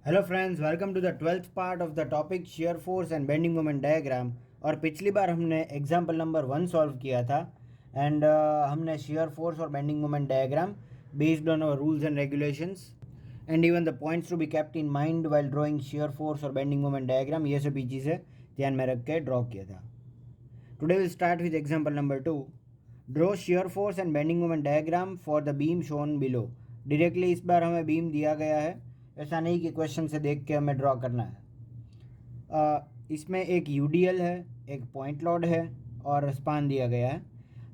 Hello friends, welcome to the 12th part of the topic shear force and bending moment diagram. और पिछली बार हमने example number 1 solve किया था and हमने shear force और bending moment diagram based on our rules and regulations and even the points to be kept in mind while drawing shear force और bending moment diagram, ये सभी चीज़ें ध्यान में रख के ड्रॉ किया था। Today will start with example number 2। Draw share force and bending moment diagram for the beam shown below. Directly इस बार हमें बीम दिया गया है, ऐसा नहीं कि क्वेश्चन से देख के हमें ड्रॉ करना है। इसमें एक यूडीएल है, एक पॉइंट लोड है और स्पान दिया गया है।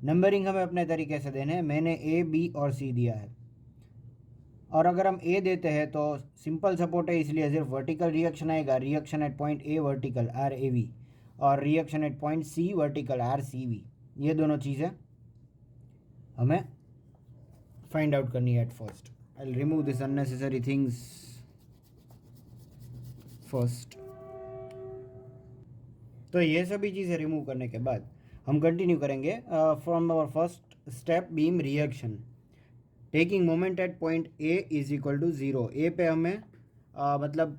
नंबरिंग हमें अपने तरीके से देने हैं। मैंने ए, बी और सी दिया है। और अगर हम ए देते हैं तो सिंपल सपोर्ट है, इसलिए सिर्फ वर्टिकल रिएक्शन आएगा। Reaction at point A vertical R A V और reaction at point C vertical R C V. ये दोनों चीज़ें हमें फाइंड आउट करनी है at first. I will remove this unnecessary things first. तो ये सभी चीज़ें रिमूव करने के बाद हम कंटिन्यू करेंगे from our first step, beam reaction. Taking moment at point A is equal to zero. A पे हमें मतलब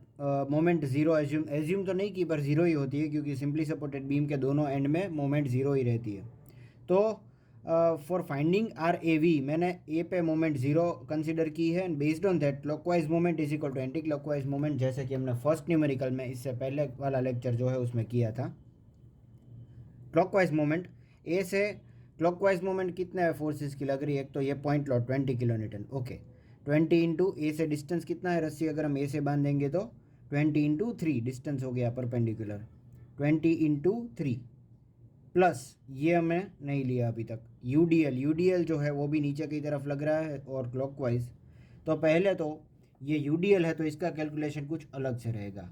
मोमेंट ज़ीरो एज्यूम तो नहीं की, पर ज़ीरो ही होती है क्योंकि सिंपली सपोर्टेड बीम के दोनों एंड में मोमेंट ज़ीरो ही रहती है। तो for finding R A V मैंने ए पे मोमेंट ज़ीरो कंसिडर की है and based on that clockwise moment is equal to anti clockwise moment, जैसे कि हमने फर्स्ट न्यूमेरिकल में इससे पहले वाला लेक्चर जो है उसमें किया था। क्लॉकवाइज मोमेंट ए से क्लॉकवाइज मोमेंट कितने फोर्सेस की लग रही है, एक तो ये point load 20 kilo newton. Okay, 20 into A से डिस्टेंस कितना है, रस्सी अगर हम ए से बांधेंगे तो 20 इंटू 3 डिस्टेंस हो गया परपेंडिकुलर, 20 इंटू 3 प्लस ये हमें नहीं लिया अभी तक यूडीएल जो है वो भी नीचे की तरफ लग रहा है और क्लॉकवाइज। तो पहले तो ये यूडीएल है तो इसका कैलकुलेशन कुछ अलग से रहेगा।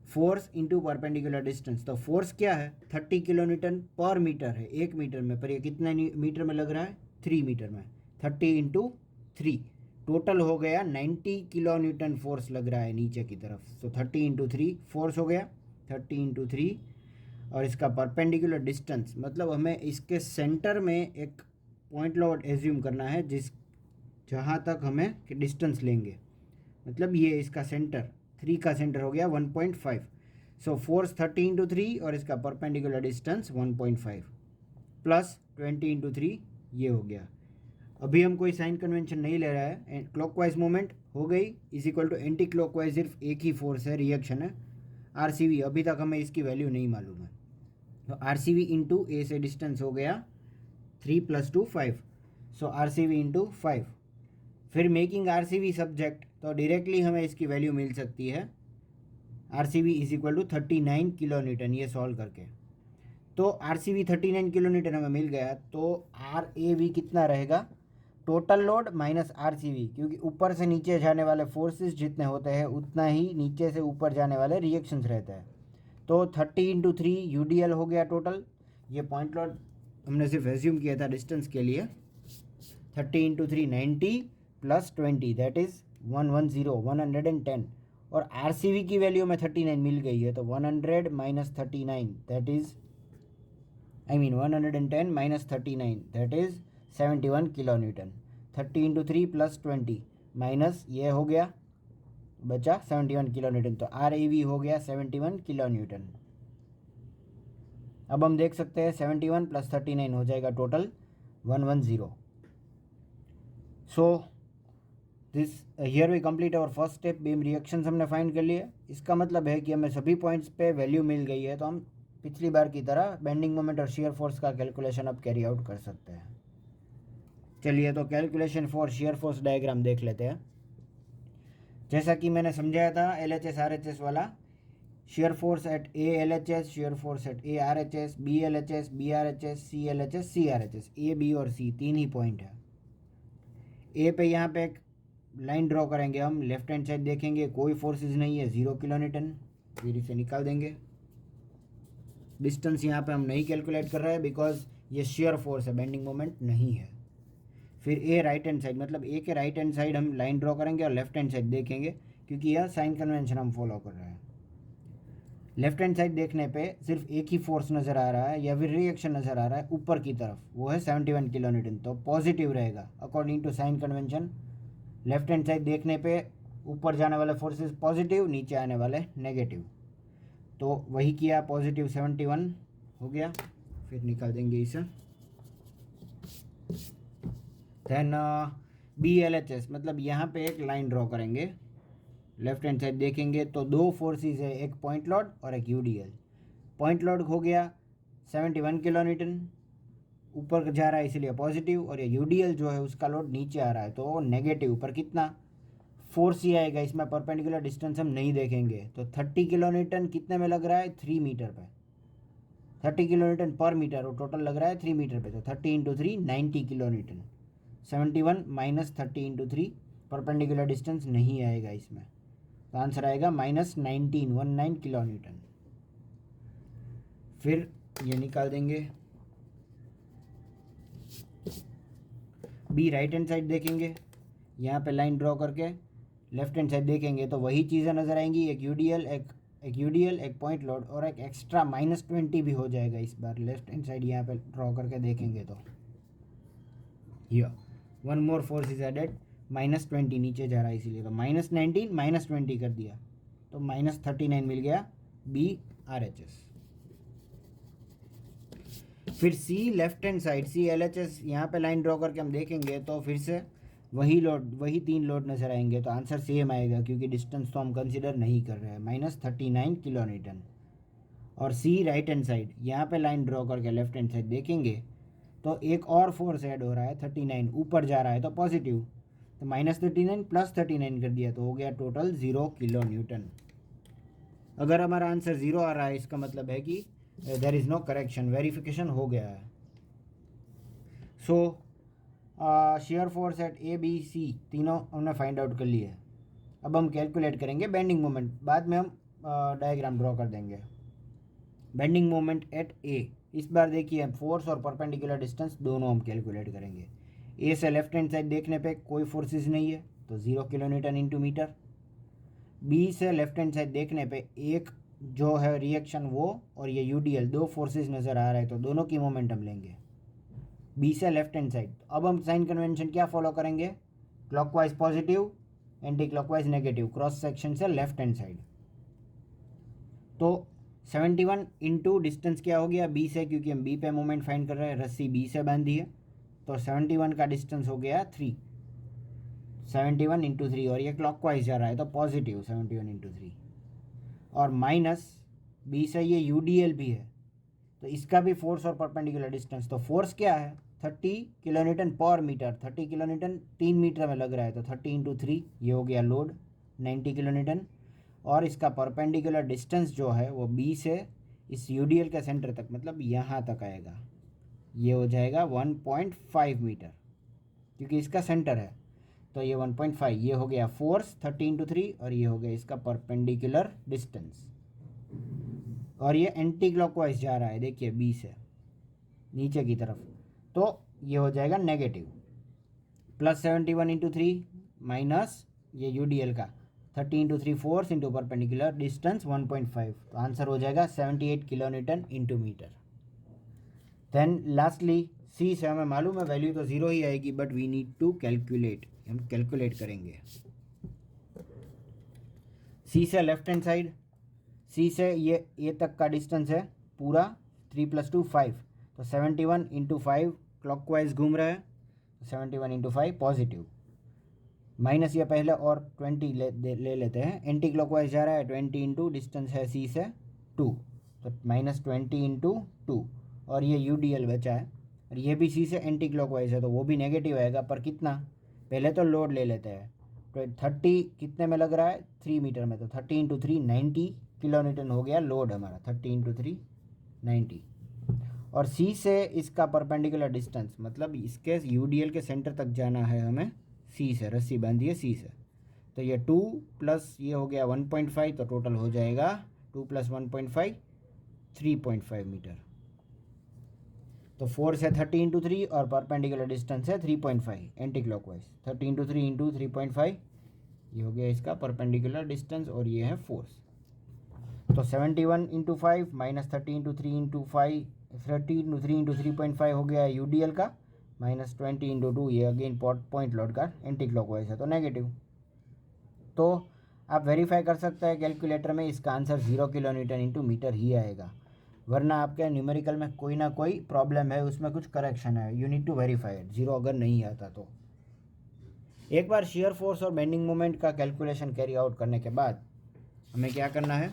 फोर्स इंटू परपेंडिकुलर डिस्टेंस, तो फोर्स क्या है 30 किलो न्यूटन पर मीटर है, 1 मीटर में, पर ये कितने मीटर में लग रहा है 3 मीटर में। 30 इंटू 3 टोटल हो गया 90 किलो न्यूटन फोर्स लग रहा है नीचे की तरफ। तो 30 इंटू 3 फोर्स हो गया 30 इंटू 3 और इसका परपेंडिकुलर डिस्टेंस मतलब हमें इसके सेंटर में एक पॉइंट लोड एज्यूम करना है जिस जहाँ तक हमें डिस्टेंस लेंगे, मतलब ये इसका सेंटर 3 का सेंटर हो गया 1.5। सो फोर्स 30 इंटू 3 और इसका परपेंडिकुलर डिस्टेंस 1.5 प्लस 20 इंटू 3 ये हो गया। अभी हम कोई साइन कन्वेंशन नहीं ले रहा है। क्लॉकवाइज मोमेंट हो गई is equal to anti clockwise, सिर्फ एक ही फोर्स है, रिएक्शन है आर सी वी। अभी तक हमें इसकी वैल्यू नहीं मालूम है। तो R C V into A से डिस्टेंस हो गया 3 + 2 5। So R C V into 5। फिर making R C V subject, तो डायरेक्टली हमें इसकी वैल्यू मिल सकती है R C V is equal to 39 kilo Newton. ये सॉल्व करके तो R C V 39 kilo newton हमें मिल गया। तो आर ए वी कितना रहेगा, total load minus R C V, क्योंकि ऊपर से नीचे जाने वाले फोर्सेस जितने होते हैं उतना ही नीचे से ऊपर जाने वाले रिएक्शंस रहते हैं। तो 30 इंटू 3 यू डी एल हो गया टोटल। ये पॉइंट लोड हमने सिर्फ एज्यूम किया था डिस्टेंस के लिए। 30 इंटू 3 90 प्लस 20 दैट इज़ 110 और आर सी वी की वैल्यू में 39 मिल गई है। तो 100 minus 39 that is 110 minus 39 that is 71 kilo Newton. 30 into 3 plus 20 minus ये हो गया, बचा 71 किलो न्यूटन। तो आर ए वी हो गया 71 किलो न्यूटन। अब हम देख सकते हैं 71 प्लस 39 हो जाएगा total 110। So this here we complete our first step, beam reactions हमने फाइंड कर लिए। इसका मतलब है कि हमें सभी पॉइंट्स पे वैल्यू मिल गई है, तो हम पिछली बार की तरह बेंडिंग मोमेंट और शियर फोर्स का कैलकुलेशन अब कैरी आउट कर सकते हैं। चलिए तो calculation for shear force diagram देख लेते हैं। जैसा कि मैंने समझाया था L H S R H S वाला, shear force at A L H S, shear force at A R H S, B L H S, B R H S, C L H S, C R H S. A, B और सी 3 ही point है। ए पे यहाँ पे एक line draw करेंगे हम, left hand side देखेंगे कोई फोर्सेस नहीं है, 0 किलो न्यूटन, फिर इसे निकाल देंगे। डिस्टेंस यहाँ पे हम नहीं कैलकुलेट कर रहे हैं बिकॉज ये शेयर फोर्स है, बेंडिंग मोमेंट नहीं है। फिर ए राइट हैंड साइड, मतलब ए के राइट हैंड साइड हम लाइन ड्रॉ करेंगे और लेफ्ट हैंड साइड देखेंगे क्योंकि यह साइन कन्वेंशन हम फॉलो कर रहे हैं। लेफ्ट हैंड साइड देखने पे सिर्फ एक ही फोर्स नज़र आ रहा है या फिर रिएक्शन नज़र आ रहा है ऊपर की तरफ, वो है 71 किलो न्यूटन, तो पॉजिटिव रहेगा according to sign convention. Left hand side देखने पे ऊपर जाने वाले फोर्सेस पॉजिटिव, नीचे आने वाले नेगेटिव। तो वही किया, पॉजिटिव 71 हो गया। फिर निकाल देंगे इसे। देन BLHS मतलब यहाँ पे एक लाइन ड्रॉ करेंगे। लेफ्ट हैंड साइड देखेंगे तो दो फोर्सेस है, एक पॉइंट लोड और एक UDL। पॉइंट लोड हो गया 71 किलो न्यूटन, ऊपर जा रहा है इसलिए पॉजिटिव, और ये UDL जो है उसका लोड नीचे आ रहा है तो नेगेटिव। पर कितना फोर्स ही आएगा इसमें, परपेंडिकुलर डिस्टेंस हम नहीं देखेंगे। तो 30 किलो न्यूटन कितने में लग रहा है, 3 मीटर पे। 30 किलो न्यूटन पर मीटर, और टोटल लग रहा है 3 मीटर पे। तो 30 × 3 90 किलो न्यूटन। 71 - 30 × 3, परपेंडिकुलर डिस्टेंस नहीं आएगा इसमें, तो आंसर आएगा -19 किलो न्यूटन। फिर ये निकाल देंगे। B राइट हैंड साइड देखेंगे, यहाँ पे लाइन ड्रॉ करके लेफ्ट हैंड साइड देखेंगे तो वही चीज़ें नज़र आएंगी। एक UDL, एक पॉइंट लोड और एक एक्स्ट्रा -20 भी हो जाएगा इस बार। लेफ्ट हैंड साइड यहाँ पे ड्रॉ करके देखेंगे तो ये one more force is added, -20 नीचे जा रहा है इसीलिए। तो -19 -20 कर दिया तो -39 मिल गया BRHS। फिर C left hand side CLHS, यहाँ पे लाइन ड्रॉ करके हम देखेंगे तो फिर से वही लोड, वही 3 लोड नजर आएंगे। तो आंसर सेम आएगा क्योंकि डिस्टेंस तो हम कंसिडर नहीं कर रहे हैं, -39 किलो न्यूटन। और C राइट हैंड साइड, यहाँ पे लाइन ड्रॉ करके लेफ्ट हैंड साइड देखेंगे तो एक और फोर्स ऐड हो रहा है 39, ऊपर जा रहा है तो पॉजिटिव। तो -39 + 39 कर दिया तो हो गया टोटल 0 किलो न्यूटन। अगर हमारा आंसर 0 आ रहा है इसका मतलब है कि there is no correction, verification हो गया है। So shear force at ABC तीनों हमने फाइंड आउट कर लिए। अब हम कैलकुलेट करेंगे बेंडिंग मोमेंट, बाद में हम डायग्राम ड्रॉ कर देंगे। बेंडिंग मोमेंट एट A, इस बार देखिए फोर्स और परपेंडिकुलर डिस्टेंस दोनों हम कैलकुलेट करेंगे। A से लेफ्ट हैंड साइड देखने पे कोई फोर्सेस नहीं है तो 0 kilo newton into meter. B से लेफ्ट हैंड साइड देखने पे एक जो है रिएक्शन वो और ये UDL, दो फोर्सेस नज़र आ रहा है तो दोनों की मोमेंटम लेंगे B से लेफ्ट हैंड साइड। अब हम साइन कन्वेंशन क्या फॉलो करेंगे, clockwise positive, anti clockwise negative, cross section से लेफ्ट हैंड साइड। तो 71 इंटू डिस्टेंस क्या हो गया B से, क्योंकि हम B पे मोमेंट फाइंड कर रहे हैं, रस्सी B से बांधी है तो 71 का डिस्टेंस हो गया 3। 71 × 3 और ये क्लॉकवाइज जा रहा है तो पॉजिटिव 71 × 3, और माइनस B से ये UDL भी है तो इसका भी फोर्स और परपेंडिकुलर डिस्टेंस। तो फोर्स क्या है 30 किलो न्यूटन पर मीटर, 30 किलो न्यूटन 3 मीटर में लग रहा है तो 30 × 3 ये हो गया लोड 90 किलो न्यूटन। और इसका परपेंडिकुलर डिस्टेंस जो है वो B से इस UDL के सेंटर तक, मतलब यहाँ तक आएगा, ये हो जाएगा 1.5 मीटर क्योंकि इसका सेंटर है। तो ये 1.5, ये हो गया फोर्स 30 × 3 और ये हो गया इसका परपेंडिकुलर डिस्टेंस। और ये एंटी क्लॉकवाइज जा रहा है देखिए B से नीचे की तरफ, तो ये हो जाएगा नेगेटिव। +71 × 3 माइनस ये UDL का 30 × 3 फोर्स इंटू परपेंडिकुलर डिस्टेंस 1.5, तो आंसर हो जाएगा 78 kilo newton into meter. Then lastly C से हमें मालूम है वैल्यू तो 0 ही आएगी, but we need to calculate, हम कैलकुलेट करेंगे। C से लेफ्ट हैंड साइड, C से ये A तक का डिस्टेंस है पूरा 3 + 2 5, तो 71 × 5 क्लॉकवाइज घूम रहा है, 71 × 5 पॉजिटिव, माइनस ये पहले और 20 ले लेते हैं, एंटी क्लॉकवाइज जा रहा है 20 इंटू डिस्टेंस है C से 2, तो -20 × 2, और ये UDL बचा है और ये भी C से एंटी क्लॉकवाइज है तो वो भी नेगेटिव आएगा, पर कितना, पहले तो लोड ले लेते हैं। तो 30 कितने में लग रहा है 3 मीटर में, तो 30 × 3 90 किलो न्यूटन हो गया लोड हमारा, 30 × 3 90। और C से इसका परपेंडिकुलर डिस्टेंस, मतलब इसके UDL के सेंटर तक जाना है हमें C से, रस्सी बांधी है C से, तो ये 2 प्लस ये हो गया 1.5, तो टोटल हो जाएगा 2 + 1.5 3.5 मीटर। तो फोर्स है 30 × 3 और परपेंडिकुलर डिस्टेंस है 3.5 एंटी क्लॉकवाइज, 30 × 3 × 3.5 ये हो गया इसका परपेंडिकुलर डिस्टेंस और ये है फोर्स। तो 71 × 5 माइनस 30 × 3 × 5, 30 × 3 × 3.5 हो गया UDL का, -20 × 2 ये अगेन पॉइंट लोड का एंटी क्लॉकवाइज है तो नेगेटिव। तो आप वेरीफाई कर सकते हैं कैलकुलेटर में, इसका आंसर 0 किलोमीटर इंटू मीटर ही आएगा, वरना आपके न्यूमेरिकल में कोई ना कोई प्रॉब्लम है, उसमें कुछ करेक्शन है, you need to verify it, 0 अगर नहीं आता तो। एक बार शियर फोर्स और बेंडिंग मोमेंट का कैलकुलेशन कैरी आउट करने के बाद हमें क्या करना है,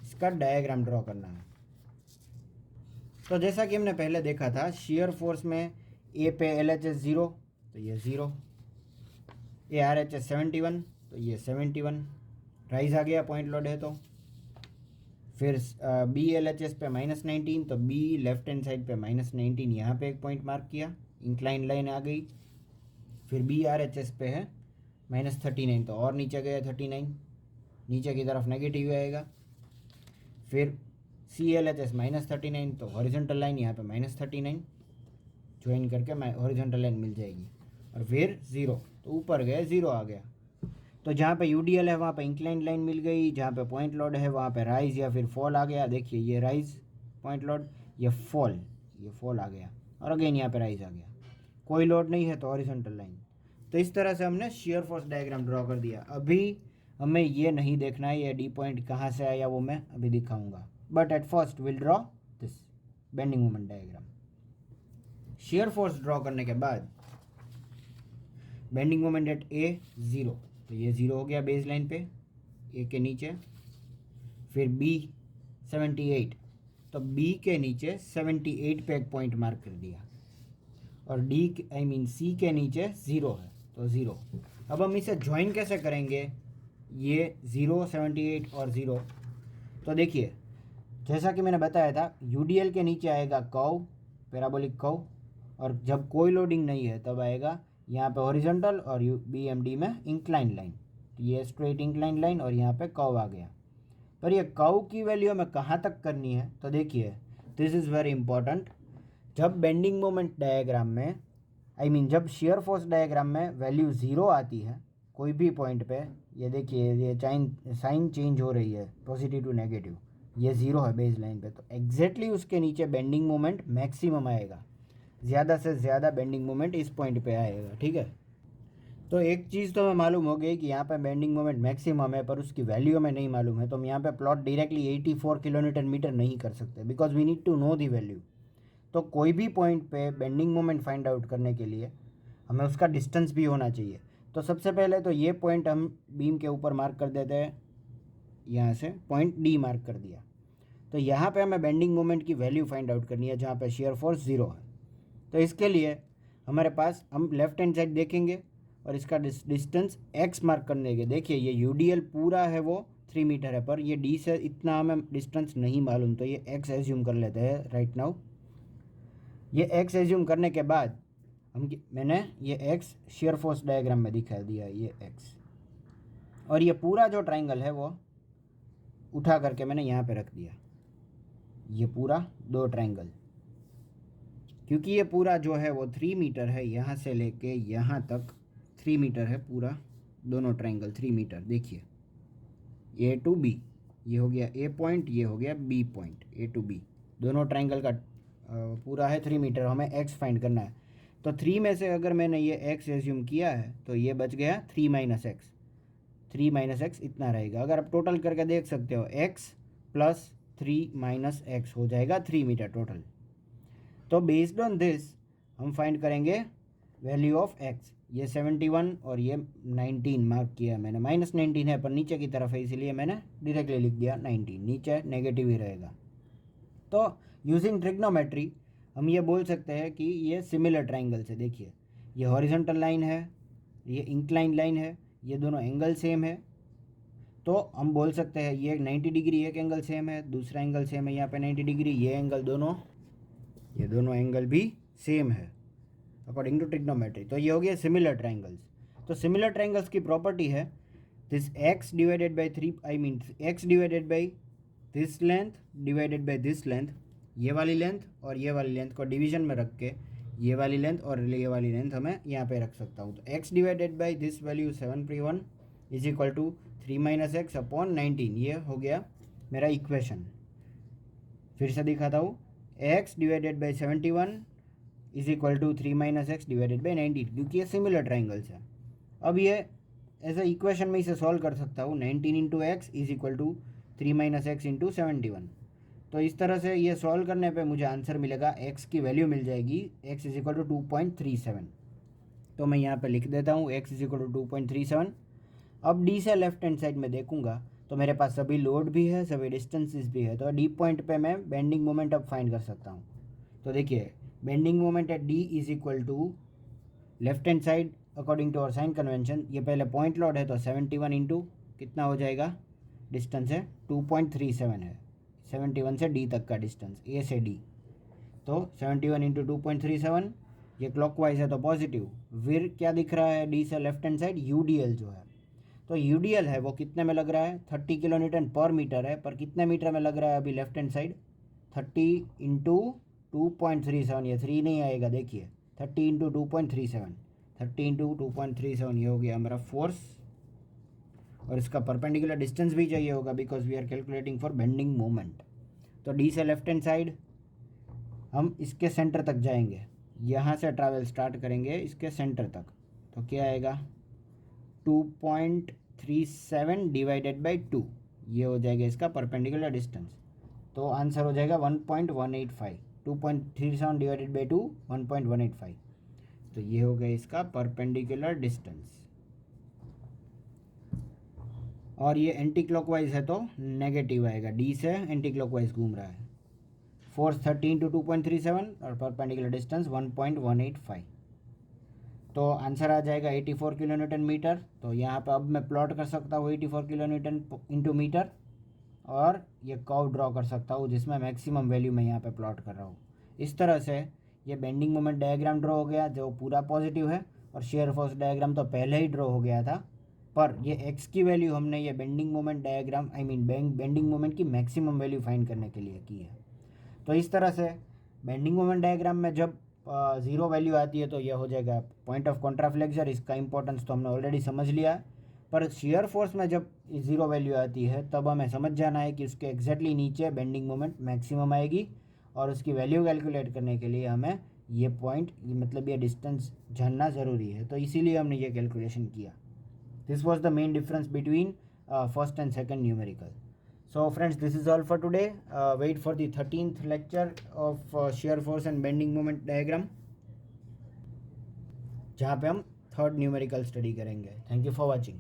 इसका डायग्राम ड्रॉ करना है। तो जैसा कि हमने पहले देखा था, शियर फोर्स में ए पे एल एच एस 0, तो ये 0, ए आर एच एस 71, तो ये 71, राइज आ गया पॉइंट लोड है तो। फिर बी एल एच एस पे -19, तो बी लेफ्ट हैंड साइड पे -19, यहाँ पे एक पॉइंट मार्क किया, इंक्लाइन लाइन आ गई। फिर बी आर एच एस पे है -39, तो और नीचे गया 39, नीचे की तरफ नेगेटिव आएगा। फिर सी एल एच एस -39, तो हॉरिजॉन्टल लाइन यहाँ पे -39 ज्वाइन करके हॉरिजॉन्टल लाइन मिल जाएगी। और फिर 0, तो ऊपर गए 0 आ गया। तो जहाँ पे यूडीएल है वहाँ पे इंक्लाइन लाइन मिल गई, जहाँ पे पॉइंट लोड है वहाँ पे राइज या फिर फॉल आ गया। देखिए ये राइज पॉइंट लोड, ये फॉल आ गया, और अगेन यहाँ पे राइज आ गया। कोई लोड नहीं है तो हॉरिजॉन्टल लाइन। तो इस तरह से हमने शियर फोर्स डायग्राम ड्रॉ कर दिया। अभी हमें ये नहीं देखना है ये डी पॉइंट कहाँ से आया, वो मैं अभी दिखाऊंगा, but at first will draw this bending moment diagram. Shear force draw करने के बाद बेंडिंग मोमेंट एट ए 0, तो ये 0 हो गया बेस लाइन पे ए के नीचे। फिर बी 78, तो बी के नीचे 78 पे एक पॉइंट मार्क कर दिया। और डी सी के नीचे 0 है, तो 0। अब हम इसे ज्वाइन कैसे करेंगे, ये 0, 78 और 0। तो देखिए जैसा कि मैंने बताया था, यूडीएल के नीचे आएगा कर्व, पैराबोलिक कर्व, और जब कोई लोडिंग नहीं है तब आएगा यहाँ पे हॉरिजॉन्टल और बीएमडी में इंक्लाइन लाइन। तो ये स्ट्रेट इंक्लाइन लाइन और यहाँ पे कर्व आ गया। पर ये कर्व की वैल्यू हमें कहाँ तक करनी है, तो देखिए दिस इज़ वेरी इंपॉर्टेंट। जब बेंडिंग मोमेंट डायग्राम में जब शियर फोर्स डायग्राम में वैल्यू 0 आती है कोई भी पॉइंट पे, ये देखिए ये साइन चेंज हो रही है पॉजिटिव टू नेगेटिव, ये 0 है बेस लाइन पे, तो एग्जैक्टली उसके नीचे बेंडिंग मोमेंट मैक्सिमम आएगा, ज़्यादा से ज़्यादा बेंडिंग मोमेंट इस पॉइंट पे आएगा, ठीक है। तो एक चीज़ तो हमें मालूम हो गई कि यहाँ पे बेंडिंग मोमेंट मैक्सिमम है, पर उसकी वैल्यू हमें नहीं मालूम है, तो हम यहाँ पे प्लॉट डायरेक्टली 84 किलोमीटर मीटर नहीं कर सकते, because we need to know the value. तो कोई भी पॉइंट पे बेंडिंग मोमेंट फाइंड आउट करने के लिए हमें उसका डिस्टेंस भी होना चाहिए। तो सबसे पहले तो ये पॉइंट हम बीम के ऊपर मार्क कर देते हैं, यहाँ से पॉइंट डी मार्क कर दिया। तो यहाँ पे हमें बेंडिंग मोमेंट की वैल्यू फाइंड आउट करनी है, जहाँ पे शियर फोर्स 0 है। तो इसके लिए हमारे पास, हम लेफ्ट हैंड साइड देखेंगे और इसका डिस्टेंस x मार्क करने के, देखिए ये यूडीएल पूरा है वो 3 मीटर है, पर ये डी से इतना हमें डिस्टेंस नहीं मालूम, तो ये x एज्यूम कर लेते हैं राइट नाउ। ये x एज्यूम करने के बाद मैंने ये x शियर फोर्स डायग्राम में दिखा दिया, ये x, और ये पूरा जो ट्राइंगल है वो उठा करके मैंने यहाँ पे रख दिया, ये पूरा 2 ट्राइंगल, क्योंकि ये पूरा जो है वो 3 मीटर है, यहाँ से लेके यहाँ तक 3 मीटर है पूरा, दोनों ट्राइंगल 3 मीटर। देखिए ए टू बी, ये हो गया ए पॉइंट, ये हो गया B point, A to B, दोनों ट्राइंगल का पूरा है 3 मीटर। हमें एक्स फाइंड करना है, तो 3 में से अगर मैंने ये एक्स एज्यूम किया है तो ये बच गया 3 माइनस एक्स, 3 माइनस एक्स इतना रहेगा। अगर आप टोटल करके देख सकते हो, एक्स प्लस 3 माइनस एक्स हो जाएगा 3 मीटर टोटल। तो बेस्ड ऑन दिस हम फाइंड करेंगे वैल्यू ऑफ एक्स। ये 71 और ये 19 मार्क किया मैंने, -19 है पर नीचे की तरफ है, इसीलिए मैंने डायरेक्टली लिख दिया 19, नीचे नेगेटिव ही रहेगा। तो यूजिंग ट्रिग्नोमेट्री हम ये बोल सकते हैं कि ये सिमिलर ट्राइंगल्स है। देखिए ये हॉरिजॉन्टल लाइन है, ये इंक्लाइन लाइन है, ये दोनों एंगल सेम है, तो हम बोल सकते हैं ये 90 डिग्री एक एंगल सेम है, दूसरा एंगल सेम है यहाँ पे 90 डिग्री, ये एंगल दोनों, ये दोनों एंगल भी सेम है अकॉर्डिंग टू ट्रिग्नोमेट्री। तो ये हो गया सिमिलर ट्राइंगल्स। तो सिमिलर ट्राइंगल्स की प्रॉपर्टी है this x divided by 3 x divided by this length divided by this length, ये वाली लेंथ और ये वाली लेंथ को डिवीजन में रख के ये वाली लेंथ और ये वाली लेंथ हमें यहाँ पे रख सकता हूँ। तो x divided by this value 731 is equal to 3 minus x upon 19, ये हो गया मेरा इक्वेशन। फिर से दिखाता हूँ, x divided by 71 is equal to 3 minus x divided by 19, क्योंकि ये सिमिलर ट्राइंगल्स है। अब ये एज अ इक्वेशन में इसे सॉल्व कर सकता हूँ. 19 into x is equal to 3 minus x into 71. तो इस तरह से ये सॉल्व करने पे मुझे आंसर मिलेगा, एक्स की वैल्यू मिल जाएगी एक्स इज इक्वल टू 2.37. तो मैं यहाँ पे लिख देता हूँ एक्स इज इक्वल टू 2.37. अब डी से लेफ्ट हैंड साइड में देखूंगा तो मेरे पास सभी लोड भी है, सभी डिस्टेंसेस भी है. तो डी पॉइंट पे मैं बेंडिंग मोमेंट अब फाइंड कर सकता हूँ. तो देखिए, bending moment at D is equal to left hand side according to our sign convention. ये पहले पॉइंट लोड है तो 71 इंटू कितना हो जाएगा, डिस्टेंस है 2.37 है. 71 से डी तक का डिस्टेंस, ए से डी. तो 71 इंटू 2.37, ये क्लॉकवाइज है तो पॉजिटिव. फिर क्या दिख रहा है डी से लेफ्ट हैंड साइड, यूडीएल जो है. तो यूडीएल है वो कितने में लग रहा है, 30 किलो न्यूटन पर मीटर है. पर कितने मीटर में लग रहा है अभी लेफ्ट हैंड साइड, 30 इंटू 2.37. ये 3 नहीं आएगा, देखिए 30 इंटू 2.37, 30 इंटू 2.37 ये हो गया हमारा फोर्स. और इसका परपेंडिकुलर डिस्टेंस भी चाहिए होगा because we are calculating for bending moment. तो डी से लेफ्ट हैंड साइड हम इसके सेंटर तक जाएंगे, यहाँ से ट्रैवल स्टार्ट करेंगे इसके सेंटर तक. तो क्या आएगा, 2.37 डिवाइडेड बाई 2, ये हो जाएगा इसका परपेंडिकुलर डिस्टेंस. तो आंसर हो जाएगा 1.185. 2.37 डिवाइडेड बाई 2, 1.185. तो ये हो गया इसका परपेंडिकुलर डिस्टेंस. और ये एंटी क्लॉकवाइज है तो नेगेटिव आएगा, डी से एंटी क्लॉकवाइज घूम रहा है. फोर्स 30 इंटू 2.37 और परपेंडिकुलर डिस्टेंस 1.185. तो आंसर आ जाएगा 84 किलो न्यूटन मीटर. तो यहाँ पे अब मैं प्लॉट कर सकता हूँ 84 किलो न्यूटन इंटू मीटर, और ये कर्व ड्रॉ कर सकता हूँ जिसमें मैक्सिमम वैल्यू मैं यहाँ पे प्लॉट कर रहा हूँ. इस तरह से ये बेंडिंग मोमेंट डायग्राम ड्रॉ हो गया जो पूरा पॉजिटिव है. और शेयर फोर्स डायग्राम तो पहले ही ड्रॉ हो गया था, पर ये एक्स की वैल्यू हमने ये bending moment diagram bending moment की मैक्सिमम वैल्यू फाइंड करने के लिए की है. तो इस तरह से बेंडिंग मोमेंट डायग्राम में जब ज़ीरो वैल्यू आती है तो यह हो जाएगा पॉइंट ऑफ कॉन्ट्राफ्लेक्सर. इसका इंपॉर्टेंस तो हमने ऑलरेडी समझ लिया है. पर शियर फोर्स में जब ज़ीरो वैल्यू आती है तब हमें समझ जाना है कि उसके एग्जैक्टली नीचे बेंडिंग मोमेंट मैक्सिमम आएगी. और उसकी वैल्यू कैलकुलेट करने के लिए हमें ये पॉइंट, मतलब ये डिस्टेंस जानना ज़रूरी है. तो इसीलिए हमने ये कैलकुलेशन किया. This was the main difference between first and second numerical. So friends, this is all for today. Wait for the 13th lecture of shear force and bending moment diagram, जहाँ पे हम थर्ड न्यूमेरिकल स्टडी करेंगे. Thank you for watching.